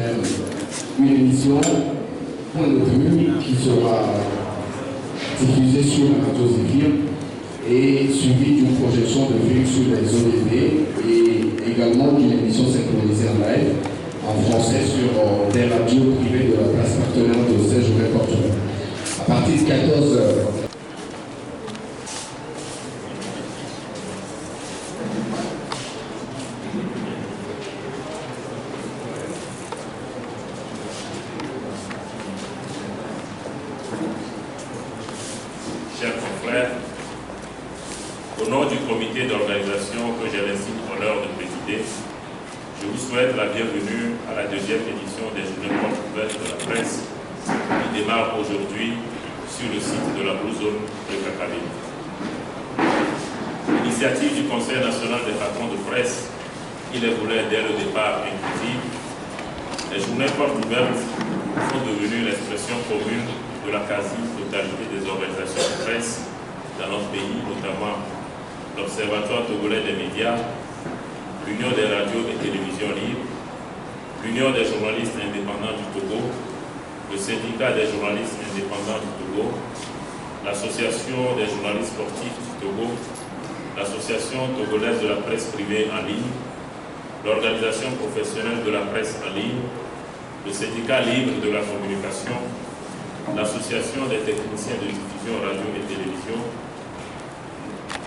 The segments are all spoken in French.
même une émission, point de vue, qui sera diffusée sur la radio Zéphyr et suivie d'une projection de vue sur les ODD et également d'une émission synchronisée en live en français sur des radios privées de la place partenaire de ces journées portuaires. À partir de 14 h. Chers confrères, au nom du comité d'organisation que j'ai l'estime honneur de présider, je vous souhaite la bienvenue à la deuxième édition des Journées portes ouvertes de la presse qui démarre aujourd'hui sur le site de la Blue Zone de Kakabé. L'initiative du Conseil national des patrons de presse, qui les voulait dès le départ inclusive, les Journées portes ouvertes sont devenues l'expression commune de la quasi-totalité des organisations de presse dans notre pays, notamment l'Observatoire togolais des médias, l'Union des radios et télévisions libres, l'Union des journalistes indépendants du Togo, le Syndicat des journalistes indépendants du Togo, l'Association des journalistes sportifs du Togo, l'Association togolaise de la presse privée en ligne, l'Organisation professionnelle de la presse en ligne, le Syndicat libre de la communication, l'Association des techniciens de diffusion radio et télévision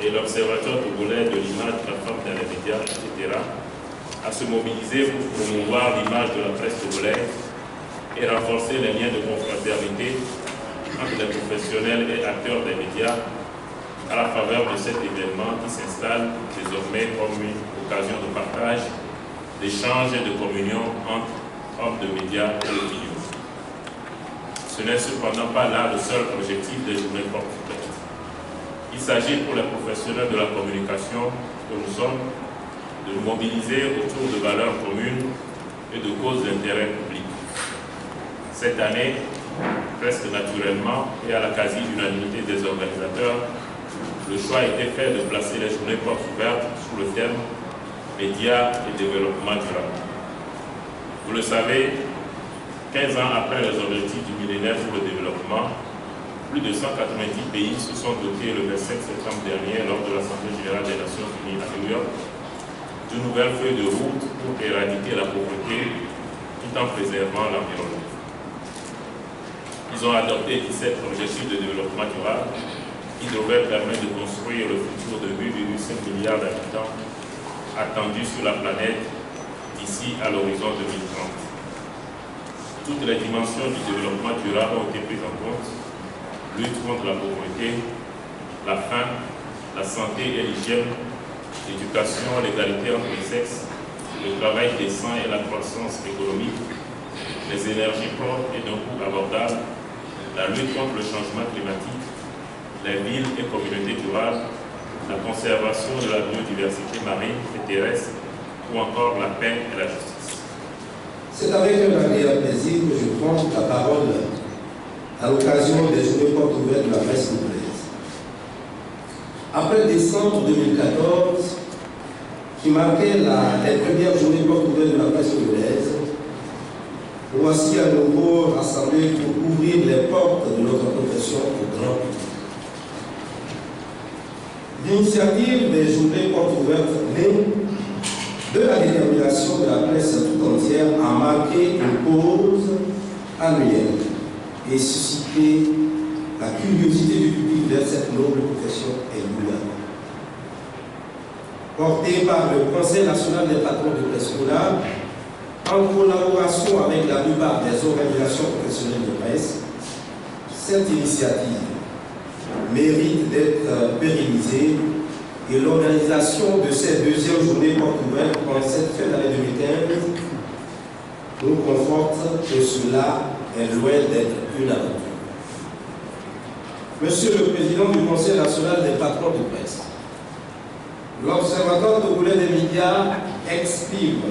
et l'Observatoire togolais de l'image de la femme dans les médias, etc., à se mobiliser pour promouvoir l'image de la presse togolaise et renforcer les liens de confraternité entre les professionnels et acteurs des médias à la faveur de cet événement qui s'installe désormais comme une occasion de partage, d'échange et de communion entre hommes de médias et l'opinion. Ce n'est cependant pas là le seul objectif des Journées portes ouvertes. Il s'agit pour les professionnels de la communication que nous sommes de nous mobiliser autour de valeurs communes et de causes d'intérêt public. Cette année, presque naturellement et à la quasi-unanimité des organisateurs, le choix a été fait de placer les Journées portes ouvertes sous le thème « Médias et développement durable ». Vous le savez, 15 ans après les objectifs du millénaire pour le développement, plus de 190 pays se sont dotés le 25 septembre dernier lors de l'Assemblée générale des Nations unies à New York d'une nouvelle feuille de route pour éradiquer la pauvreté tout en préservant l'environnement. Ils ont adopté 17 objectifs de développement durable qui devraient permettre de construire le futur de 8,5 milliards d'habitants attendus sur la planète d'ici à l'horizon 2030. Toutes les dimensions du développement durable ont été prises en compte: lutte contre la pauvreté, la faim, la santé et l'hygiène, l'éducation, l'égalité entre les sexes, le travail décent et la croissance économique, les énergies propres et d'un coût abordable, la lutte contre le changement climatique, les villes et communautés durables, la conservation de la biodiversité marine et terrestre, ou encore la paix et la justice. C'est avec un agréable plaisir que je prends la parole à l'occasion des Journées portes ouvertes de la presse congolaise. Après décembre 2014, qui marquait les premières Journées portes ouvertes de la presse congolaise, nous voici à nouveau rassemblés pour ouvrir les portes de notre profession au grand public. L'initiative des Journées portes ouvertes née de la détermination de la presse tout entière a marqué une pause annuelle et suscité la curiosité du public vers cette noble profession émulante. Portée par le Conseil national des patrons de presse scolaire, en collaboration avec la plupart des organisations professionnelles de presse, cette initiative mérite d'être pérennisée et l'organisation de cette deuxième journée porte ouverte en cette fin d'année 2015 nous conforte que cela est loin d'être une aventure. Monsieur le Président du Conseil national des patrons de presse, l'Observatoire togolais des médias exprime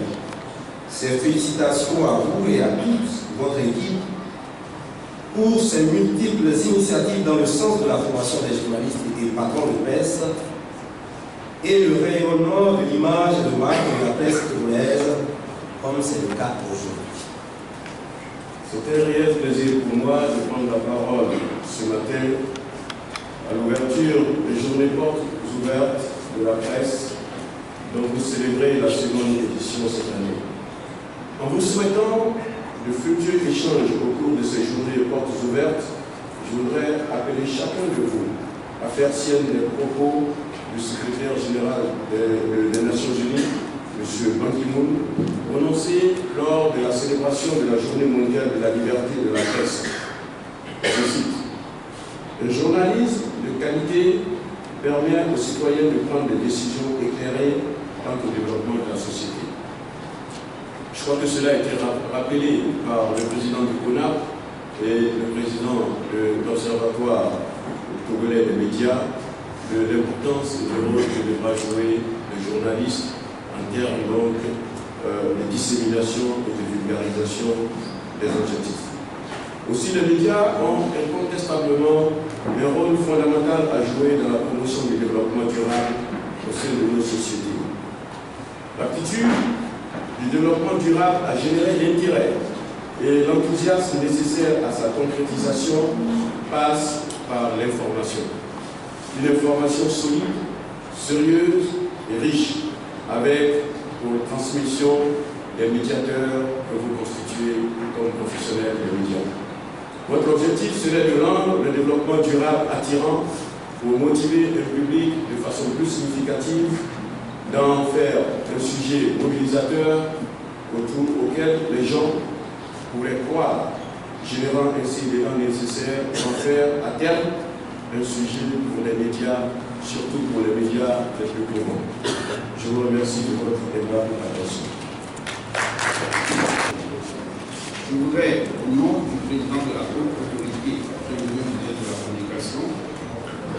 ses félicitations à vous et à toute votre équipe pour ces multiples initiatives dans le sens de la formation des journalistes et des patrons de presse et le rayonnement de l'image et de marque de la presse togolaise, comme c'est le cas aujourd'hui. C'est un réel plaisir pour moi de prendre la parole ce matin à l'ouverture des journées portes ouvertes de la presse dont vous célébrez la seconde édition cette année. En vous souhaitant de futurs échanges au cours de ces journées portes ouvertes, je voudrais appeler chacun de vous à faire sienne les propos du secrétaire général des Nations Unies, M. Ban Ki-moon, prononcé lors de la célébration de la Journée mondiale de la liberté de la presse. Je cite: un journalisme de qualité permet aux citoyens de prendre des décisions éclairées quant au développement de la société. Je crois que cela a été rappelé par le président du CONAP et le président de l'Observatoire togolais des médias de l'importance et du rôle que devra jouer le journaliste en termes donc de dissémination et de vulgarisation des objectifs. Aussi, les médias ont incontestablement un rôle fondamental à jouer dans la promotion du développement durable au sein de nos sociétés. L'aptitude du développement durable a généré l'intérêt et l'enthousiasme nécessaire à sa concrétisation passe par l'information. Une information solide, sérieuse et riche, avec pour transmission des médiateurs que vous constituez comme professionnels des médias. Votre objectif serait de rendre le développement durable attirant pour motiver un public de façon plus significative, d'en faire un sujet mobilisateur auquel les gens pourraient croire, générant ainsi l'élan nécessaire pour en faire à terme un sujet pour les médias, surtout pour les médias les plus courants. Je vous remercie de votre aimable attention. Je voudrais, au nom du président de la haute autorité de la communication,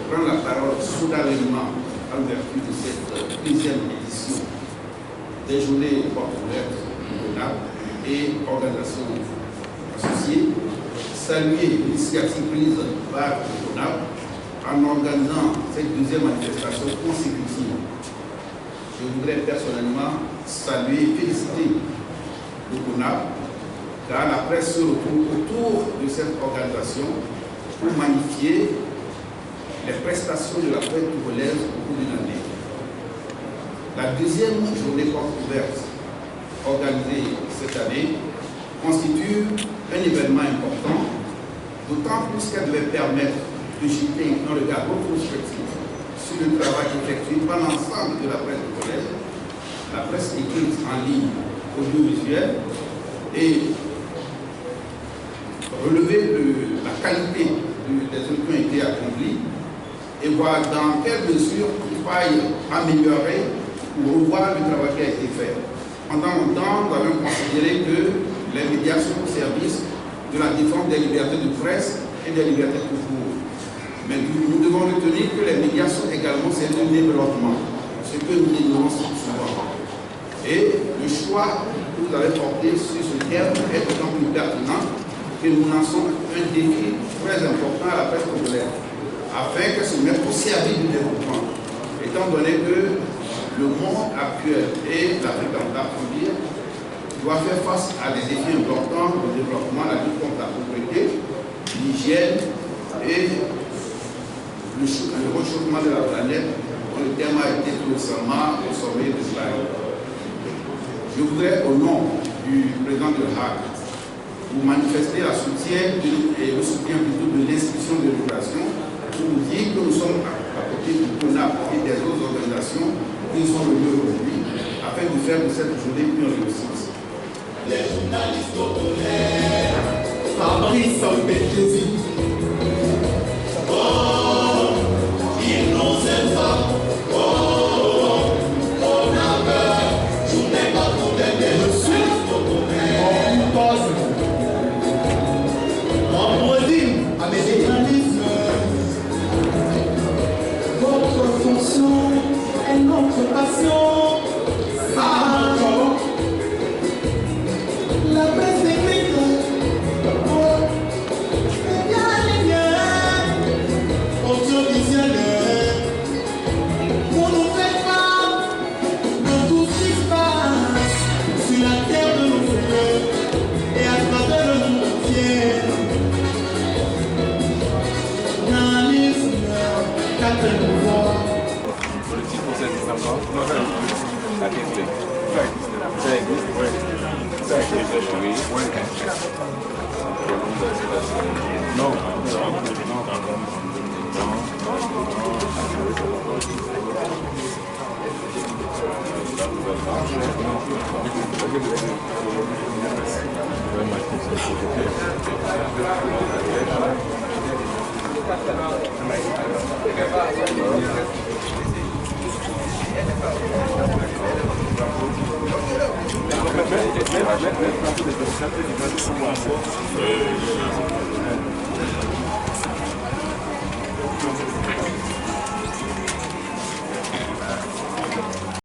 prendre la parole solennellement en vertu de cette deuxième édition des journées portes ouvertes du CONAP et organisations associées, saluer l'initiative prise par le CONAP en organisant cette deuxième manifestation consécutive. Je voudrais personnellement saluer et féliciter le CONAP car la presse se retrouve autour de cette organisation pour magnifier les prestations de la presse togolaise au cours d'une année. La deuxième journée porte ouverte organisée cette année constitue un événement important, d'autant plus qu'elle devait permettre de jeter un regard rétrospectif sur le travail effectué par l'ensemble de la presse togolaise, la presse écrite en ligne, audiovisuelle, et relever la qualité des trucs qui ont été accomplis et voir dans quelle mesure il faille améliorer ou revoir le travail qui a été fait. Pendant longtemps, nous avons considéré que les médias sont au service de la défense des libertés de presse et des libertés tout court. Mais nous devons retenir que les médias sont également services de développement, ce que nous ignorons souvent. Et le choix que vous avez porté sur ce terme est d'autant plus pertinent que nous lançons un défi très important à la presse togolaise, afin qu'elle se mette au service du développement, étant donné que le monde actuel et l'Afrique en particulier doivent faire face à des défis importants au développement, la lutte contre la pauvreté, l'hygiène et le réchauffement de la planète, dont le thème a été tout récemment au sommet de Paris. Je voudrais, au nom du président de Hague, pour manifester le soutien plutôt de l'institution de l'éducation, pour vous dire que nous sommes à côté du CONAP et des autres organisations qui sont venues aujourd'hui afin de faire de cette journée une réussite. Les journalistes togolais, Fabrice Mbekezi. Oh, ils nous aiment pas. Oh, on a peur. Je n'ai pas pour t'aider. Je suis togolais. On passe. À mes journalistes, votre fonction est notre passion. La presse écrite, Merci.